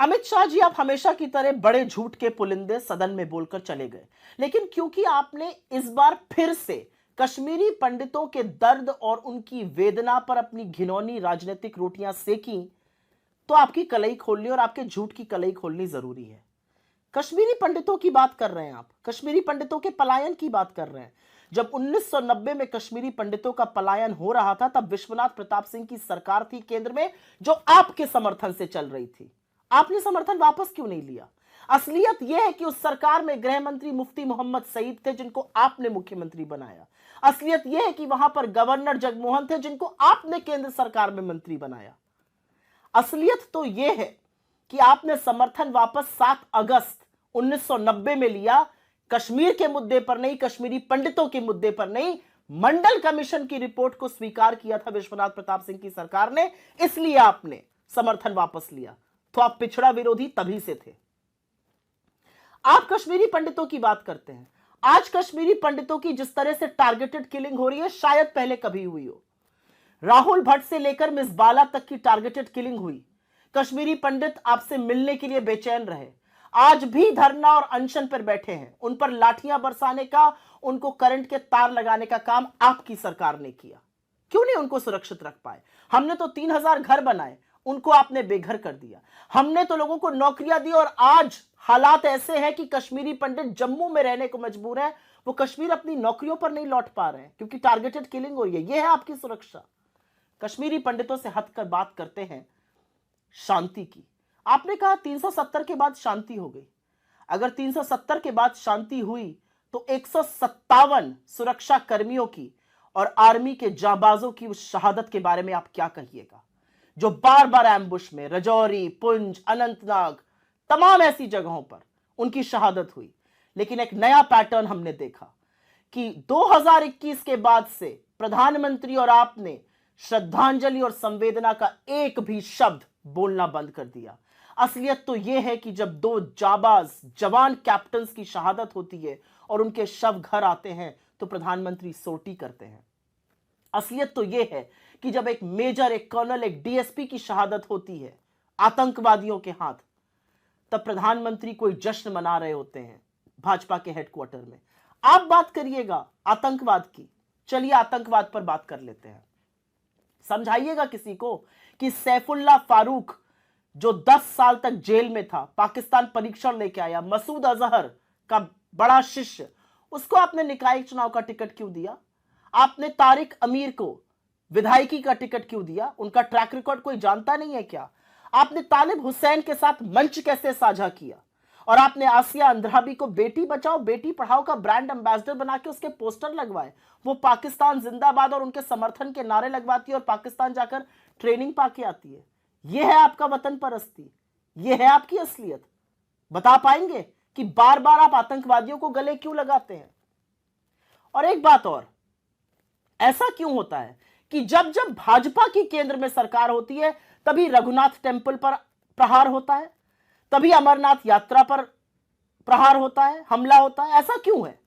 अमित शाह जी, आप हमेशा की तरह बड़े झूठ के पुलिंदे सदन में बोलकर चले गए, लेकिन क्योंकि आपने इस बार फिर से कश्मीरी पंडितों के दर्द और उनकी वेदना पर अपनी घिनौनी राजनीतिक रोटियां सेकी, तो आपकी कलई खोलनी और आपके झूठ की कलई खोलनी जरूरी है। कश्मीरी पंडितों की बात कर रहे हैं आप, कश्मीरी पंडितों के पलायन की बात कर रहे हैं। जब 1990 में कश्मीरी पंडितों का पलायन हो रहा था, तब विश्वनाथ प्रताप सिंह की सरकार थी केंद्र में, जो आपके समर्थन से चल रही थी। आपने समर्थन वापस क्यों नहीं लिया? असलियत यह है कि उस सरकार में गृह मंत्री मुफ्ती मोहम्मद सईद थे, जिनको आपने मुख्यमंत्री बनाया। असलियत यह है कि वहां पर गवर्नर जगमोहन थे, जिनको आपने केंद्र सरकार में मंत्री बनाया। असलियत तो यह है कि आपने समर्थन वापस 7 अगस्त 1990 में लिया, कश्मीर के मुद्दे पर नहीं, कश्मीरी पंडितों के मुद्दे पर नहीं, मंडल कमीशन की रिपोर्ट को स्वीकार किया था विश्वनाथ प्रताप सिंह की सरकार ने, इसलिए आपने समर्थन वापस लिया। तो आप पिछड़ा विरोधी तभी से थे। आप कश्मीरी पंडितों की बात करते हैं। आज कश्मीरी पंडितों की जिस तरह से टारगेटेड किलिंग हो रही है, शायद पहले कभी हुई हो। राहुल भट्ट से लेकर मिस बाला तक की टारगेटेड किलिंग हुई। कश्मीरी पंडित आपसे मिलने के लिए बेचैन रहे, आज भी धरना और अनशन पर बैठे हैं। उन पर लाठियां बरसाने का, उनको करंट के तार लगाने का काम आपकी सरकार ने किया। क्यों नहीं उनको सुरक्षित रख पाए? हमने तो 3000 घर बनाए, उनको आपने बेघर कर दिया। हमने तो लोगों को नौकरियां दी, और आज हालात ऐसे हैं कि कश्मीरी पंडित जम्मू में रहने को मजबूर हैं। वो कश्मीर अपनी नौकरियों पर नहीं लौट पा रहे हैं क्योंकि टारगेटेड किलिंग हो रही है। यह है आपकी सुरक्षा। कश्मीरी पंडितों से हटकर बात करते हैं शांति की। आपने कहा 370 के बाद शांति हो गई। अगर 370 के बाद शांति हुई तो 157 सुरक्षा कर्मियों की और आर्मी के जाबाजों की उस शहादत के बारे में आप क्या कहिएगा, जो बार बार एम्बुश में रजौरी, पुंछ, अनंतनाग, तमाम ऐसी जगहों पर उनकी शहादत हुई। लेकिन एक नया पैटर्न हमने देखा कि 2021 के बाद से प्रधानमंत्री और आपने श्रद्धांजलि और संवेदना का एक भी शब्द बोलना बंद कर दिया। असलियत तो यह है कि जब 2 जाबाज जवान कैप्टन्स की शहादत होती है और उनके शव घर आते हैं तो प्रधानमंत्री सोटी करते हैं। असलियत तो यह है कि जब एक मेजर, एक कर्नल, एक डीएसपी की शहादत होती है आतंकवादियों के हाथ, तब प्रधानमंत्री कोई जश्न मना रहे होते हैं भाजपा के हेडक्वार्टर में। आप बात करिएगा आतंकवाद की। चलिए आतंकवाद पर बात कर लेते हैं। समझाइएगा किसी को कि सैफुल्लाह फारूक जो 10 साल तक जेल में था, पाकिस्तान परीक्षण लेके आया, मसूद अजहर का बड़ा शिष्य, उसको आपने निकाय चुनाव का टिकट क्यों दिया? आपने तारिक अमीर को विधायकी का टिकट क्यों दिया? उनका ट्रैक रिकॉर्ड कोई जानता नहीं है क्या? आपने तालिब हुसैन के साथ मंच कैसे साझा किया? और आपने आसिया अंद्राबी को बेटी बचाओ बेटी पढ़ाओ का ब्रांड एम्बेसडर बना के उसके पोस्टर लगवाए। वो पाकिस्तान जिंदाबाद और उनके समर्थन के नारे लगवाती है और पाकिस्तान जाकर ट्रेनिंग पाके आती है। यह है आपका वतन परस्ती, यह है आपकी असलियत। बता पाएंगे कि बार बार आप आतंकवादियों को गले क्यों लगाते हैं? और एक बात और, ऐसा क्यों होता है कि जब जब भाजपा की केंद्र में सरकार होती है तभी रघुनाथ टेम्पल पर प्रहार होता है, तभी अमरनाथ यात्रा पर प्रहार होता है, हमला होता है? ऐसा क्यों है?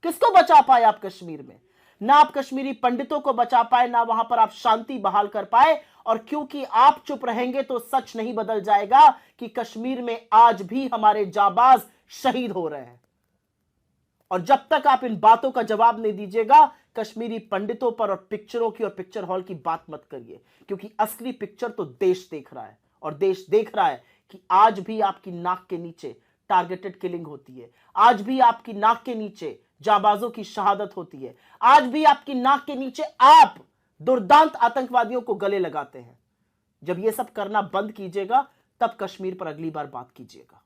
किसको बचा पाए आप कश्मीर में? ना आप कश्मीरी पंडितों को बचा पाए, ना वहां पर आप शांति बहाल कर पाए। और क्योंकि आप चुप रहेंगे तो सच नहीं बदल जाएगा कि कश्मीर में आज भी हमारे जाबाज शहीद हो रहे हैं। और जब तक आप इन बातों का जवाब नहीं दीजिएगा, कश्मीरी पंडितों पर और पिक्चरों की और पिक्चर हॉल की बात मत करिए, क्योंकि असली पिक्चर तो देश देख रहा है। और देश देख रहा है कि आज भी आपकी नाक के नीचे टारगेटेड किलिंग होती है, आज भी आपकी नाक के नीचे जाबाजों की शहादत होती है, आज भी आपकी नाक के नीचे आप दुर्दांत आतंकवादियों को गले लगाते हैं। जब यह सब करना बंद कीजिएगा, तब कश्मीर पर अगली बार बात कीजिएगा।